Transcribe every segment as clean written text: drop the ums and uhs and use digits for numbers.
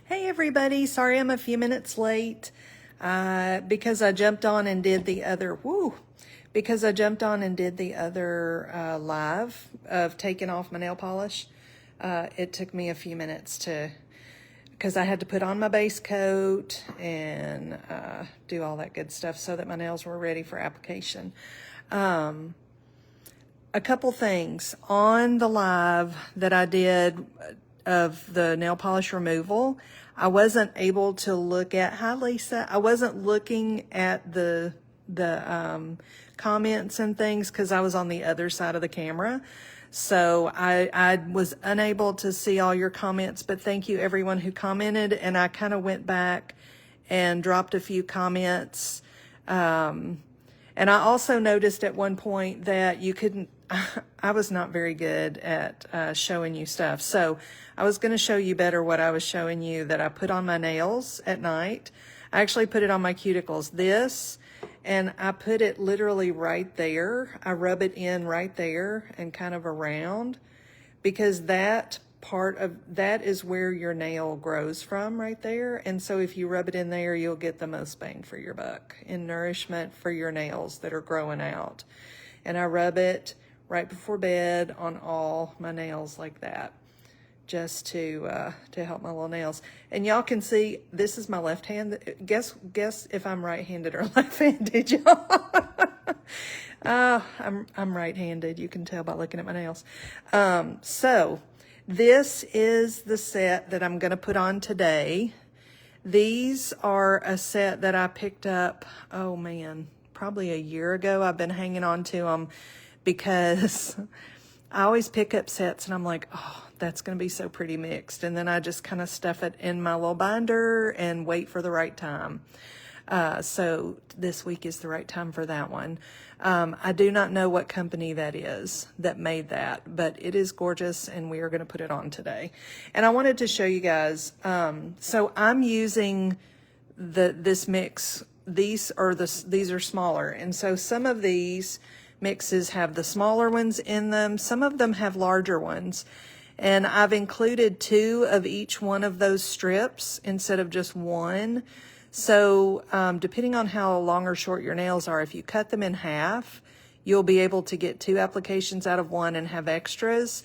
Hey everybody, sorry I'm a few minutes late because I jumped on and did the other, live of taking off my nail polish. It took me a few minutes because I had to put on my base coat and do all that good stuff so that my nails were ready for application. A couple things on the live that I did of the nail polish removal. I wasn't able to look at, hi Lisa, I wasn't looking at the comments and things because I was on the other side of the camera. So I was unable to see all your comments, but thank you everyone who commented. And I kind of went back and dropped a few comments. And I also noticed at one point that you couldn't, I was not very good at showing you stuff. So I was going to show you better what I was showing you that I put on my nails at night. I actually put it on my cuticles. This, and I put it literally right there. I rub it in right there and kind of around because that part of that is where your nail grows from right there. And so if you rub it in there, you'll get the most bang for your buck in nourishment for your nails that are growing out. And I rub it right before bed on all my nails like that, just to help my little nails. And y'all can see this is my left hand. Guess if I'm right-handed or left-handed, y'all. I'm right-handed. You can tell by looking at my nails. So this is the set that I'm going to put on today. These are a set that I picked up, oh man, probably a year ago. I've been hanging on to them because I always pick up sets and I'm like, oh, that's going to be so pretty mixed. And then I just kind of stuff it in my little binder and wait for the right time. So this week is the right time for that one. I do not know what company that is that made that, but it is gorgeous and we are going to put it on today. And I wanted to show you guys, so I'm using this mix. These are smaller. And so some of these mixes have the smaller ones in them. Some of them have larger ones. And I've included 2 of each one of those strips instead of just one. So depending on how long or short your nails are, if you cut them in half, you'll be able to get 2 applications out of one and have extras.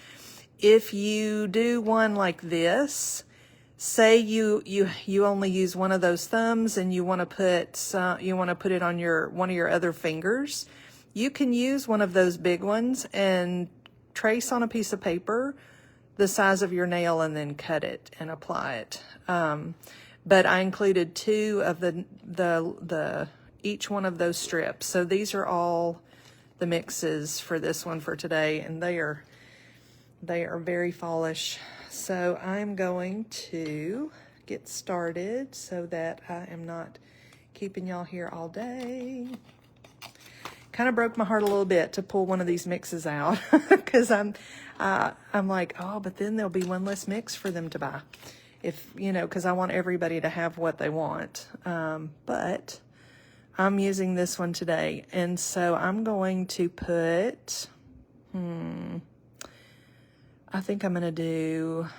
If you do one like this, say you only use one of those thumbs and you want to put it on one of your other fingers, you can use one of those big ones and trace on a piece of paper the size of your nail and then cut it and apply it. But I included 2 of the each one of those strips. So these are all the mixes for this one for today, and they are very fallish. So I'm going to get started so that I am not keeping y'all here all day. Kind of broke my heart a little bit to pull one of these mixes out because I'm like, oh, but then there'll be one less mix for them to buy, because I want everybody to have what they want. But I'm using this one today, and so I'm going to put. I think I'm going to do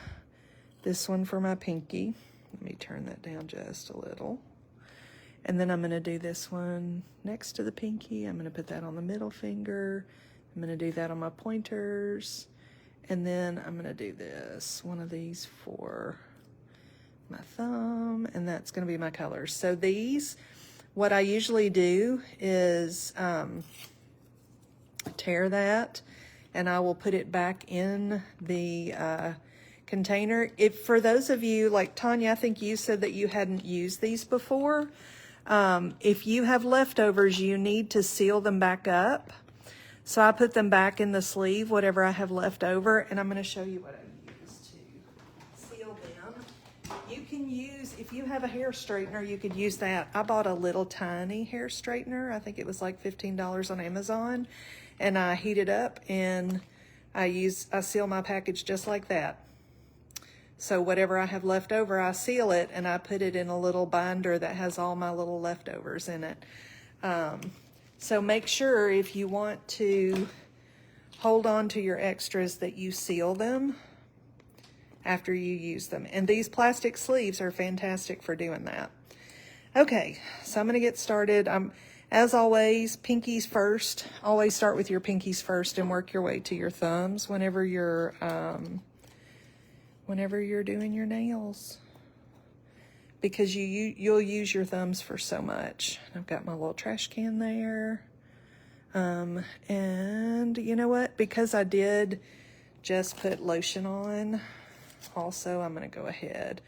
this one for my pinky. Let me turn that down just a little. And then I'm going to do this one next to the pinky. I'm going to put that on the middle finger. I'm going to do that on my pointers. And then I'm going to do one of these for my thumb. And that's going to be my colors. So these, what I usually do is tear that. And I will put it back in the container. For those of you, like Tanya, I think you said that you hadn't used these before. If you have leftovers, you need to seal them back up. So I put them back in the sleeve, whatever I have left over, and I'm going to show you what I use to seal them. You can use, if you have a hair straightener, you could use that. I bought a little tiny hair straightener. I think it was like $15 on Amazon, and I heat it up and I seal my package just like that. So whatever I have left over, I seal it and I put it in a little binder that has all my little leftovers in it. So make sure if you want to hold on to your extras that you seal them after you use them. And these plastic sleeves are fantastic for doing that. Okay, so I'm going to get started. As always, pinkies first. Always start with your pinkies first and work your way to your thumbs whenever you're doing your nails, because you'll use your thumbs for so much. I've got my little trash can there. And you know what? Because I did just put lotion on, also I'm going to go ahead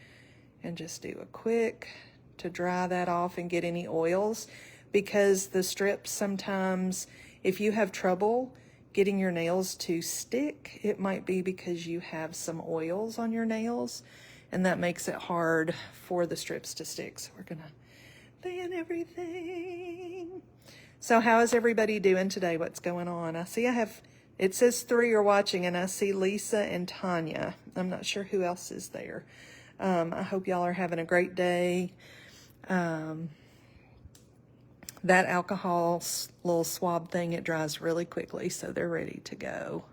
and just do a quick to dry that off and get any oils, because the strips sometimes, if you have trouble getting your nails to stick, it might be because you have some oils on your nails, and that makes it hard for the strips to stick. So we're going to fan everything. So how is everybody doing today? What's going on? I see it says 3 are watching, and I see Lisa and Tanya. I'm not sure who else is there. I hope y'all are having a great day. That alcohol little swab thing, it dries really quickly, so they're ready to go.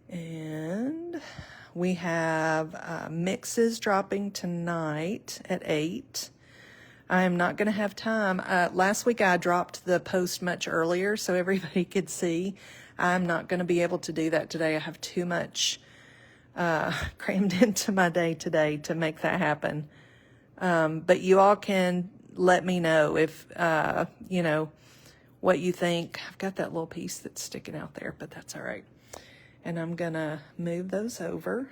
And we have mixes dropping tonight at 8. I am not going to have time. Last week I dropped the post much earlier so everybody could see. I'm not going to be able to do that today. I have too much crammed into my day today to make that happen. But you all can let me know if, you know, what you think. I've got that little piece that's sticking out there, but that's all right. And I'm going to move those over,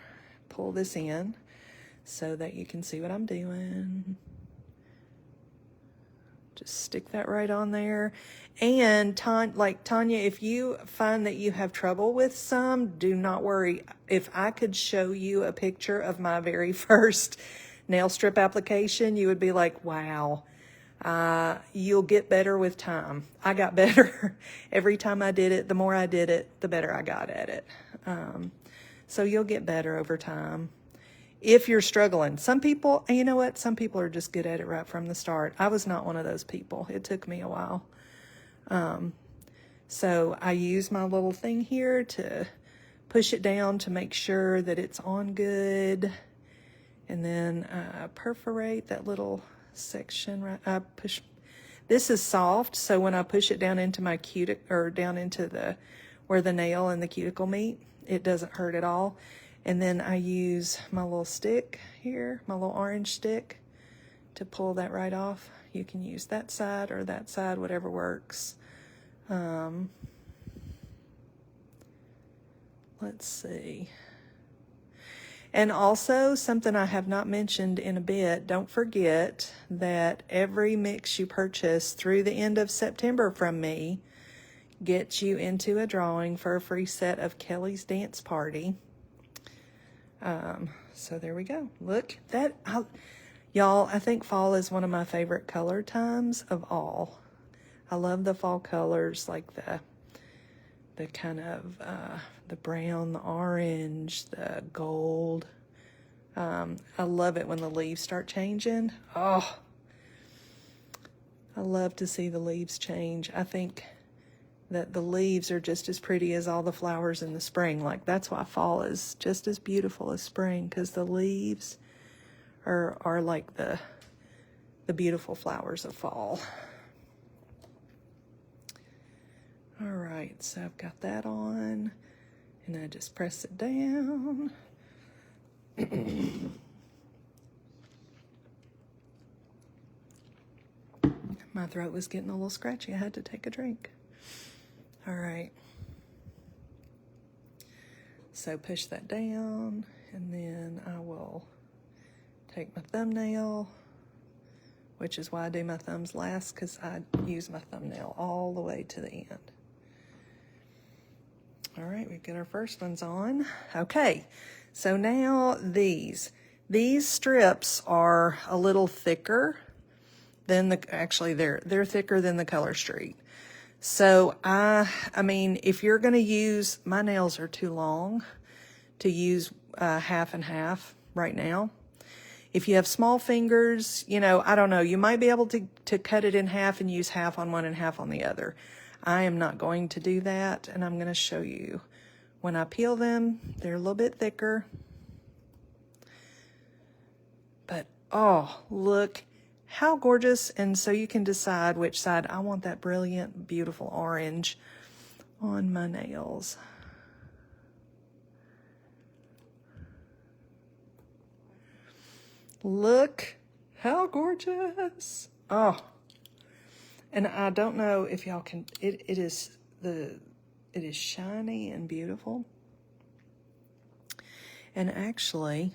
pull this in so that you can see what I'm doing. Just stick that right on there. And Tanya, if you find that you have trouble with some, do not worry. If I could show you a picture of my very first nail strip application, you would be like, wow, you'll get better with time. I got better every time I did it. The more I did it, the better I got at it. So you'll get better over time. If you're struggling, some people, you know what? Some people are just good at it right from the start. I was not one of those people. It took me a while. So I use my little thing here to push it down to make sure that it's on good. And then perforate that little section. Right, this is soft, so when I push it down into my or down into where the nail and the cuticle meet, it doesn't hurt at all. And then I use my little stick here, my little orange stick, to pull that right off. You can use that side or that side, whatever works. Let's see. And also, something I have not mentioned in a bit, don't forget that every mix you purchase through the end of September from me gets you into a drawing for a free set of Kelly's Dance Party. So there we go. Look, y'all, I think fall is one of my favorite color times of all. I love the fall colors, like the kind of, the brown, the orange, the gold. I love it when the leaves start changing. Oh, I love to see the leaves change. I think that the leaves are just as pretty as all the flowers in the spring. Like, that's why fall is just as beautiful as spring, because the leaves are like the beautiful flowers of fall. All right, so I've got that on, and I just press it down. My throat was getting a little scratchy. I had to take a drink. All right. So push that down, and then I will take my thumbnail, which is why I do my thumbs last, because I use my thumbnail all the way to the end. All right, we've got our first ones on. Okay, so now these strips are a little thicker than they're thicker than the Color Street. So I mean, if you're going to use, my nails are too long to use half and half right now. If you have small fingers, you know, I don't know, you might be able to cut it in half and use half on one and half on the other. I am not going to do that, and I'm going to show you. When I peel them, they're a little bit thicker. Oh, look how gorgeous. And so you can decide which side. I want that brilliant, beautiful orange on my nails. Look how gorgeous. Oh, and I don't know if y'all can, it is shiny and beautiful. And actually,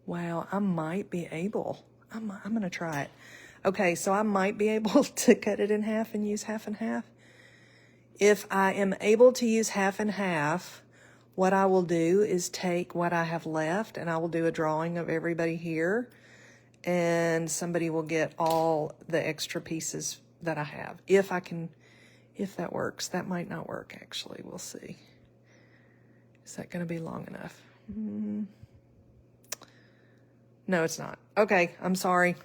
wow, I might be able, I'm going to try it. Okay, so I might be able to cut it in half and use half and half. If I am able to use half and half, what I will do is take what I have left and I will do a drawing of everybody here, and somebody will get all the extra pieces that I have. If that works. That might not work, actually. We'll see. Is that going to be long enough? No, it's not. Okay, I'm sorry.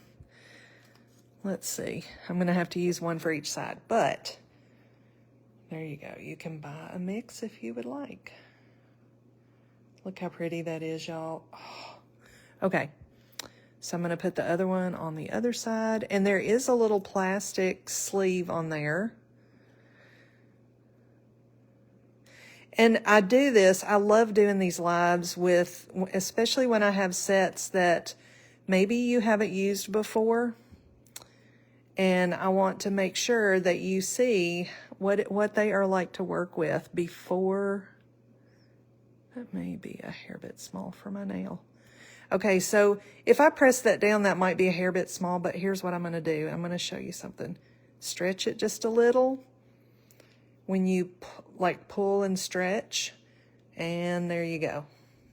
Let's see. I'm going to have to use one for each side, but there you go. You can buy a mix if you would like. Look how pretty that is, y'all. Oh. Okay, so I'm going to put the other one on the other side, and there is a little plastic sleeve on there. And I do this, I love doing these lives with, especially when I have sets that maybe you haven't used before. And I want to make sure that you see what they are like to work with before. That may be a hair bit small for my nail. Okay, so if I press that down, that might be a hair bit small, but here's what I'm going to do. I'm going to show you something. Stretch it just a little. When you like pull and stretch, and there you go.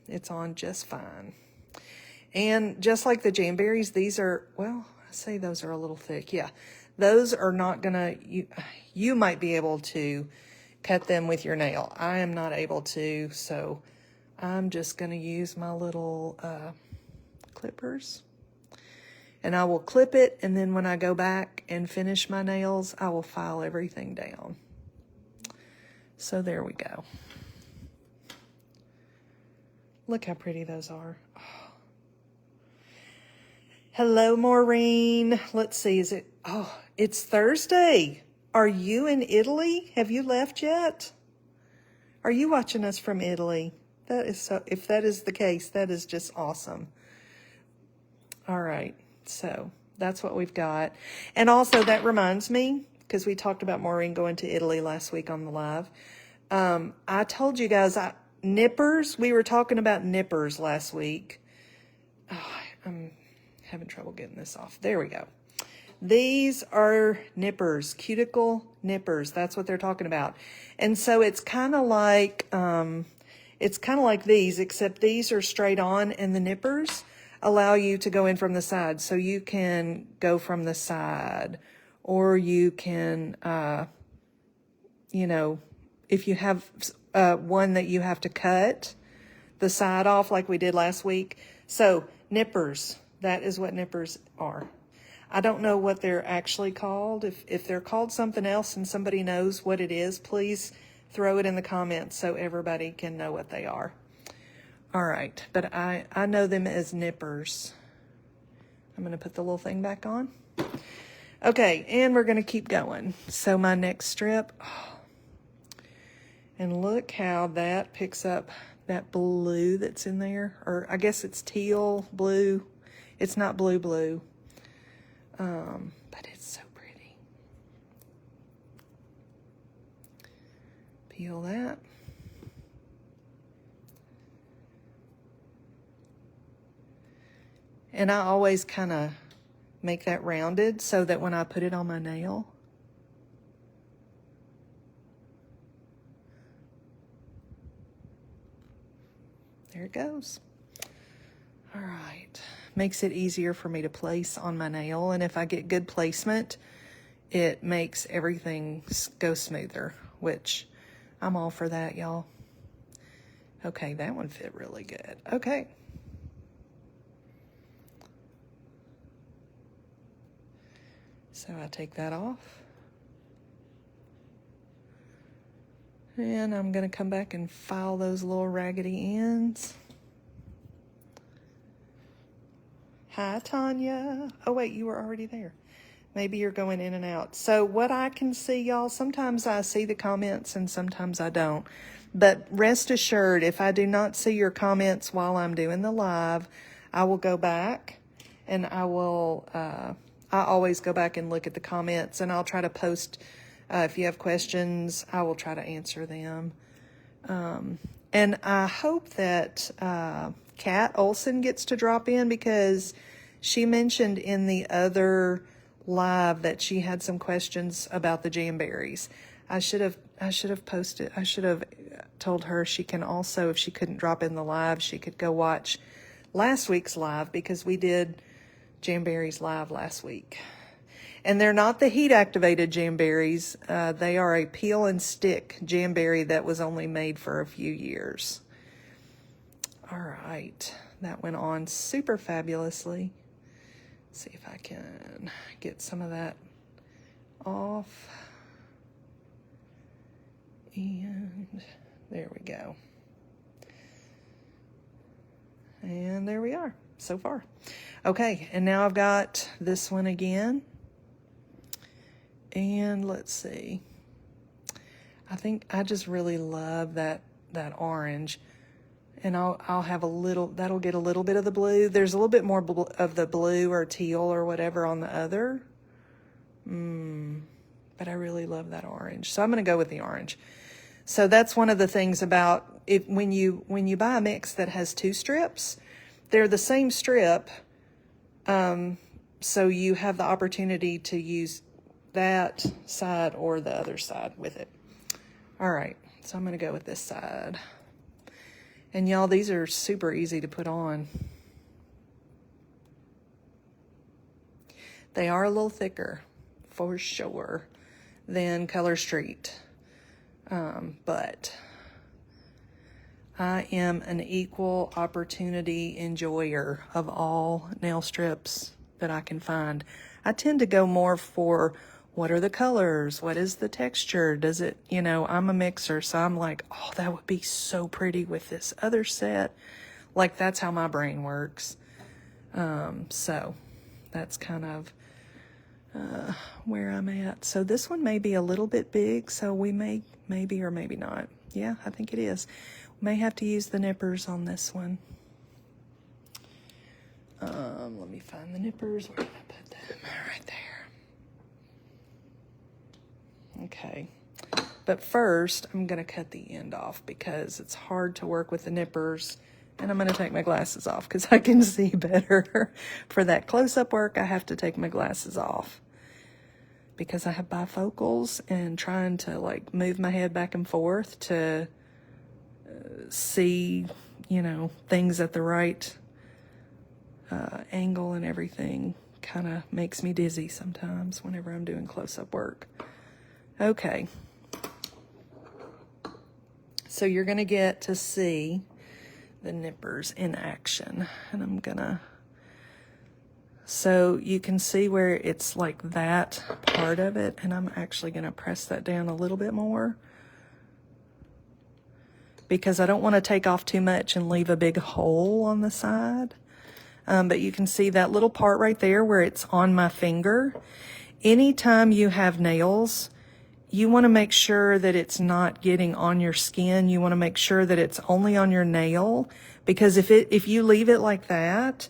It's on just fine. And just like the Jamberries, these are, well, I say those are a little thick. Yeah, those are not gonna, you might be able to cut them with your nail. I am not able to, so I'm just gonna use my little clippers. And I will clip it, and then when I go back and finish my nails, I will file everything down. So there we go. Look how pretty those are. Oh. Hello, Maureen. Let's see, is it, oh, it's Thursday. Are you in Italy? Have you left yet? Are you watching us from Italy? That is so, if that is the case, that is just awesome. All right, so that's what we've got. And also that reminds me, because we talked about Maureen going to Italy last week on the live. I told you guys, nippers, we were talking about nippers last week. Oh, I'm having trouble getting this off. There we go. These are nippers, cuticle nippers. That's what they're talking about. And so it's kind of like these, except these are straight on, and the nippers allow you to go in from the side. So you can go from the side, or you can, if you have one that you have to cut the side off like we did last week. So nippers, that is what nippers are. I don't know what they're actually called. If they're called something else and somebody knows what it is, please throw it in the comments so everybody can know what they are. All right, but I know them as nippers. I'm going to put the little thing back on. Okay, and we're going to keep going. So my next strip, and look how that picks up that blue that's in there. Or I guess it's teal blue. It's not blue. But it's so pretty. Peel that. And I always kind of make that rounded so that when I put it on my nail, there it goes. All right. Makes it easier for me to place on my nail. And if I get good placement, it makes everything go smoother, which I'm all for that, y'all. Okay, that one fit really good. Okay. So I take that off. And I'm going to come back and file those little raggedy ends. Hi, Tanya. Oh, wait, you were already there. Maybe you're going in and out. So what I can see, y'all, sometimes I see the comments and sometimes I don't. But rest assured, if I do not see your comments while I'm doing the live, I will go back and I always go back and look at the comments, and I'll try to post, if you have questions, I will try to answer them. And I hope that Kat Olson gets to drop in, because she mentioned in the other live that she had some questions about the Jamberries. I should have told her she can also, if she couldn't drop in the live, she could go watch last week's live, because we did Jamberries live last week. And they're not the heat activated Jamberries. They are a peel and stick Jamberry that was only made for a few years. All right, that went on super fabulously. See if I can get some of that off. And there we go. And there we are so far. Okay, and now I've got this one again. And let's see. I think I just really love that orange. And I'll have a little, that'll get a little bit of the blue. There's a little bit more of the blue or teal or whatever on the other. But I really love that orange. So I'm going to go with the orange. So that's one of the things about it, when you buy a mix that has two strips, they're the same strip. So you have the opportunity to use that side or the other side with it. All right, so I'm going to go with this side. And y'all, these are super easy to put on. They are a little thicker, for sure, than Color Street. But I am an equal opportunity enjoyer of all nail strips that I can find. I tend to go more for, what are the colors? What is the texture? Does it, I'm a mixer, so I'm like, oh, that would be so pretty with this other set. Like, that's how my brain works. So that's kind of where I'm at. So this one may be a little bit big, so we maybe or maybe not. Yeah, I think it is. May have to use the nippers on this one. Let me find the nippers. Where did I put them? Right there. Okay, but first I'm going to cut the end off because it's hard to work with the nippers, and I'm going to take my glasses off because I can see better. For that close-up work, I have to take my glasses off because I have bifocals, and trying to like move my head back and forth to see, things at the right angle and everything kind of makes me dizzy sometimes whenever I'm doing close-up work. Okay, so you're going to get to see the nippers in action, and so you can see where it's like that part of it, and I'm actually going to press that down a little bit more because I don't want to take off too much and leave a big hole on the side. But you can see that little part right there where it's on my finger. Anytime you have nails, you want to make sure that it's not getting on your skin. You want to make sure that it's only on your nail, because if you leave it like that,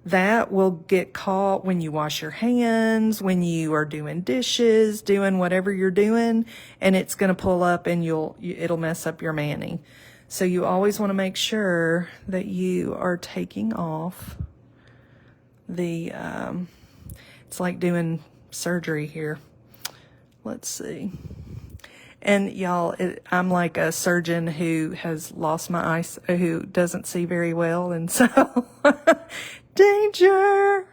that will get caught when you wash your hands, when you are doing dishes, doing whatever you're doing, and it's going to pull up and it'll mess up your mani. So you always want to make sure that you are taking off the, it's like doing surgery here. Let's see. And y'all, I'm like a surgeon who has lost my eyes, who doesn't see very well. And so, danger.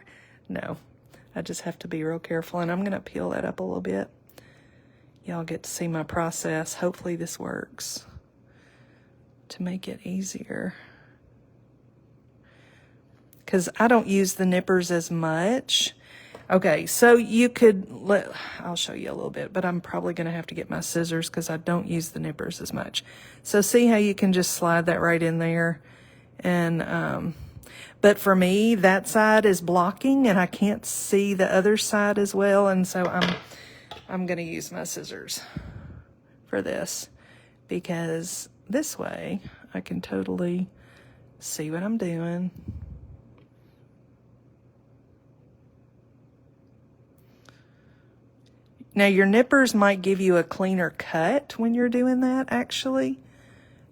No, I just have to be real careful. And I'm going to peel that up a little bit. Y'all get to see my process. Hopefully this works to make it easier. Because I don't use the nippers as much. Okay, so you could I'll show you a little bit, but I'm probably going to have to get my scissors because I don't use the nippers as much. So see how you can just slide that right in there. And But for me, that side is blocking and I can't see the other side as well. And so I'm going to use my scissors for this, because this way I can totally see what I'm doing. Now your nippers might give you a cleaner cut when you're doing that, actually,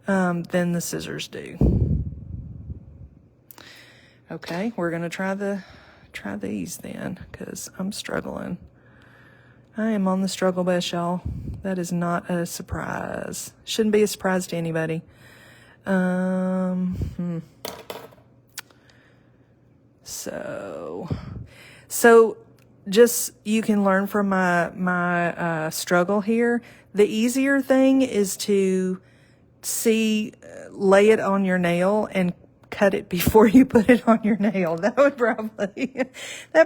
than the scissors do. Okay, we're gonna try these then, because I'm struggling. I am on the struggle bus, y'all. That is not a surprise. Shouldn't be a surprise to anybody. So just, you can learn from my struggle here. The easier thing is to lay it on your nail and cut it before you put it on your nail. That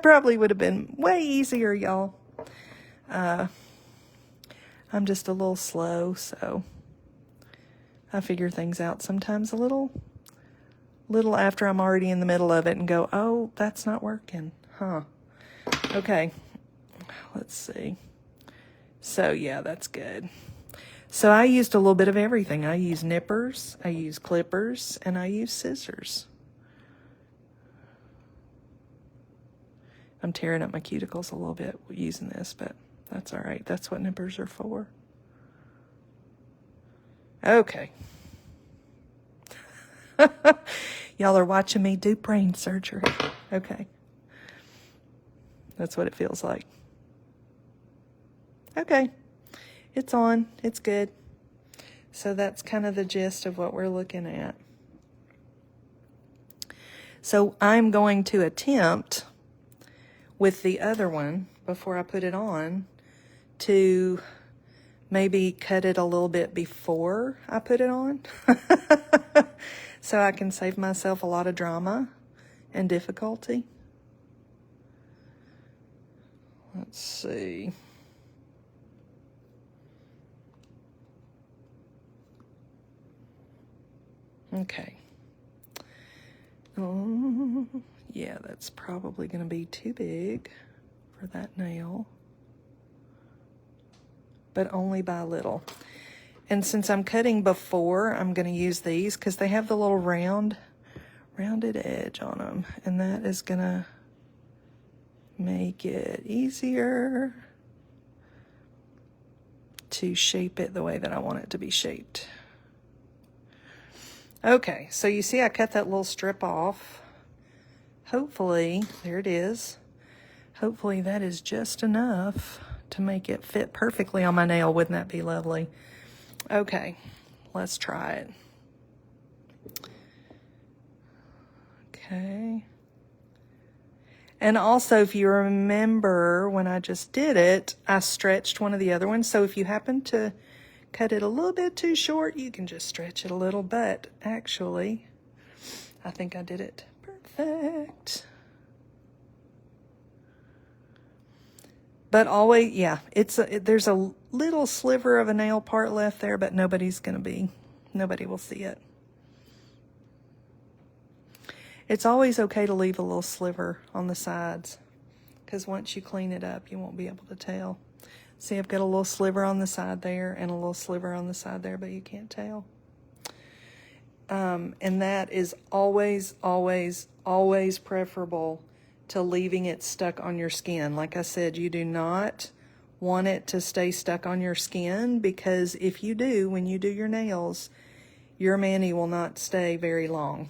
probably would have been way easier, y'all. I'm just a little slow, so I figure things out sometimes a little after I'm already in the middle of it and go, oh, that's not working, huh? Okay, let's see. So yeah, that's good. So I used a little bit of everything. I use nippers, I use clippers, and I use scissors. I'm tearing up my cuticles a little bit using this, but that's all right. That's what nippers are for. Okay. Y'all are watching me do brain surgery. Okay. That's what it feels like. Okay. It's on. It's good. So that's kind of the gist of what we're looking at. So I'm going to attempt with the other one, before I put it on, to maybe cut it a little bit before I put it on. So I can save myself a lot of drama and difficulty. Let's see. Okay. Oh, yeah, that's probably going to be too big for that nail, but only by a little. And since I'm cutting before, I'm going to use these because they have the little rounded edge on them, and that is going to make it easier to shape it the way that I want it to be shaped. Okay, so you see I cut that little strip off. Hopefully, there it is. Hopefully that is just enough to make it fit perfectly on my nail. Wouldn't that be lovely? Okay, let's try it. Okay. And also, if you remember when I just did it, I stretched one of the other ones. So if you happen to cut it a little bit too short, you can just stretch it a little. But actually, I think I did it perfect. But always, yeah, there's a little sliver of a nail part left there, but nobody will see it. It's always okay to leave a little sliver on the sides, because once you clean it up, you won't be able to tell. See, I've got a little sliver on the side there and a little sliver on the side there, but you can't tell. And that is always, always, always preferable to leaving it stuck on your skin. Like I said, you do not want it to stay stuck on your skin, because if you do, when you do your nails, your mani will not stay very long,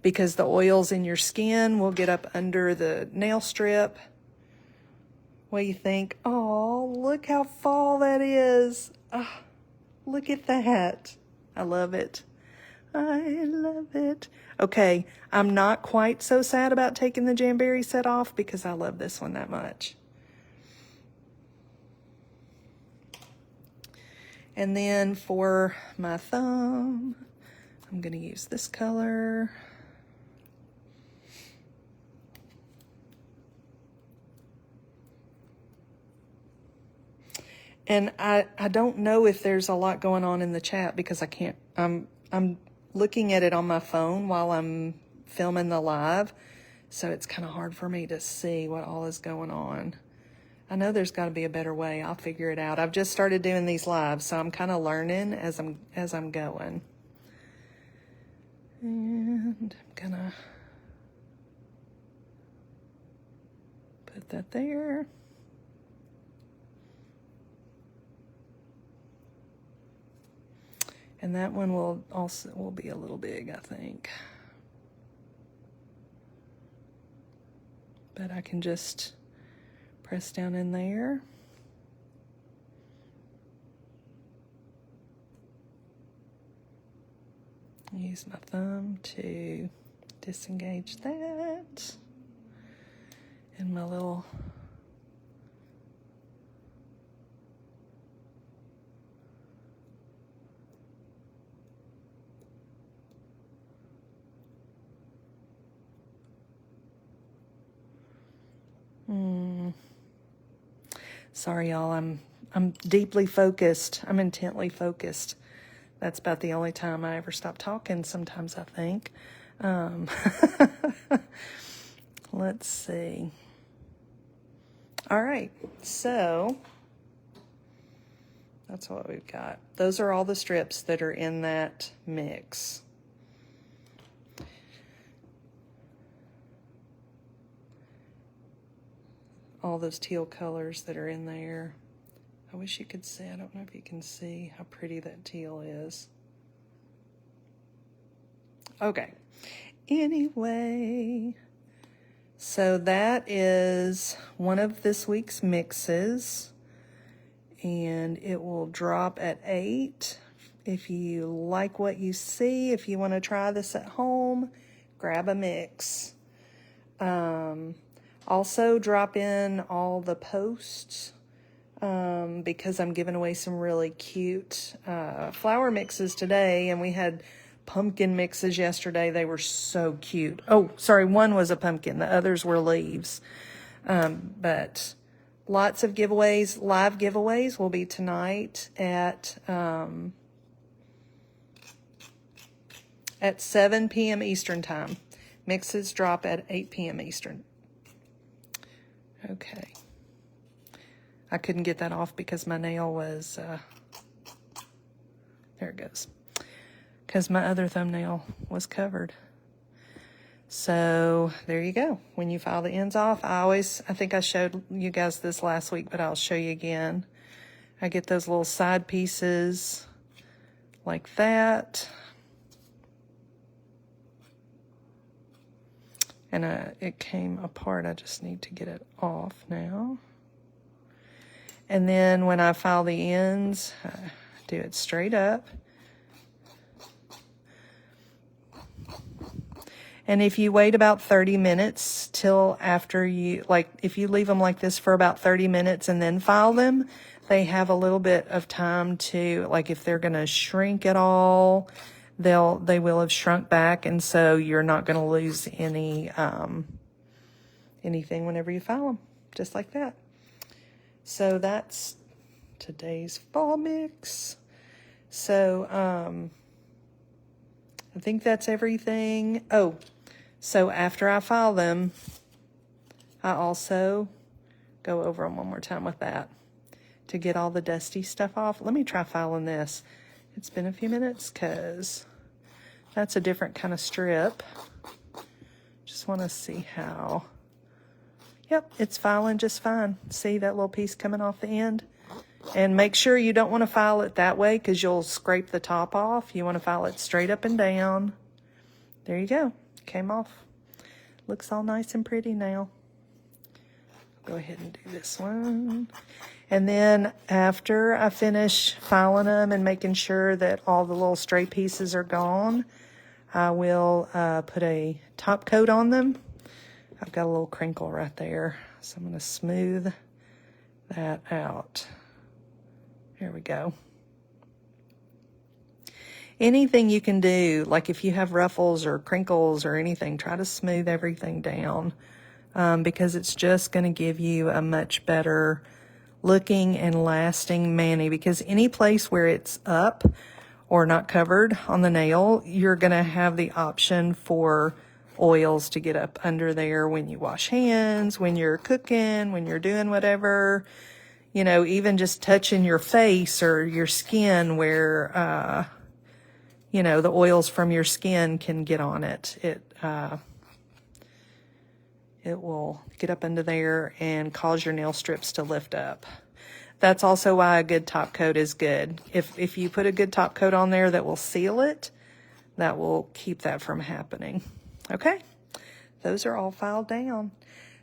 because the oils in your skin will get up under the nail strip. What do you think? Oh, look how fall that is. Oh, look at that. I love it. I love it. Okay, I'm not quite so sad about taking the Jamberry set off, because I love this one that much. And then for my thumb, I'm going to use this color. And I don't know if there's a lot going on in the chat, because I can't, I'm looking at it on my phone while I'm filming the live, so it's kind of hard for me to see what all is going on. I know there's got to be a better way. I'll figure it out. I've just started doing these lives, so I'm kind of learning as I'm going. And I'm gonna put that there. And that one will be a little big, I think. But I can just press down in there. Use my thumb to disengage that. And my little Sorry, y'all. I'm deeply focused. I'm intently focused. That's about the only time I ever stop talking. Sometimes I think. Let's see. All right, so that's what we've got. Those are all the strips that are in that mix. All those teal colors that are in there. I wish you could see. I don't know if you can see how pretty that teal is. Okay. Anyway, so that is one of this week's mixes, and it will drop at 8. If you like what you see, if you want to try this at home, grab a mix. Also drop in all the posts because I'm giving away some really cute flower mixes today, and we had pumpkin mixes yesterday. They were so cute. Oh, sorry, one was a pumpkin. The others were leaves. But lots of giveaways. Live giveaways will be tonight at 7 p.m. Eastern time. Mixes drop at 8 p.m. Eastern. Okay. I couldn't get that off because my nail was, there it goes. Because my other thumbnail was covered. So there you go. When you file the ends off, I think I showed you guys this last week, but I'll show you again. I get those little side pieces like that. And it came apart. I just need to get it off now. And then when I file the ends, I do it straight up. And if you wait about 30 minutes till after if you leave them like this for about 30 minutes and then file them, they have a little bit of time to, like if they're going to shrink at all, they will have shrunk back, and so you're not going to lose anything whenever you file them, just like that. So that's today's fall mix. So I think that's everything. Oh, so after I file them, I also go over them one more time with that to get all the dusty stuff off. Let me try filing this. It's been a few minutes because that's a different kind of strip. Just want to see how. Yep, it's filing just fine. See that little piece coming off the end? And make sure you don't want to file it that way because you'll scrape the top off. You want to file it straight up and down. There you go. Came off. Looks all nice and pretty now. Go ahead and do this one. And then after I finish filing them and making sure that all the little stray pieces are gone, I will put a top coat on them. I've got a little crinkle right there, so I'm going to smooth that out. There we go. Anything you can do, like if you have ruffles or crinkles or anything, try to smooth everything down because it's just going to give you a much better looking and lasting mani, because any place where it's up or not covered on the nail, you're going to have the option for oils to get up under there when you wash hands, when you're cooking, when you're doing whatever, you know, even just touching your face or your skin where, you know, the oils from your skin can get on it. It will get up under there and cause your nail strips to lift up. That's also why a good top coat is good. If you put a good top coat on there that will seal it, that will keep that from happening. Okay, those are all filed down.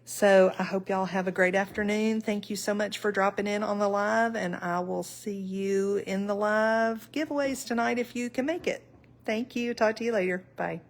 So I hope y'all have a great afternoon. Thank you so much for dropping in on the live, and I will see you in the live giveaways tonight if you can make it. Thank you. Talk to you later. Bye.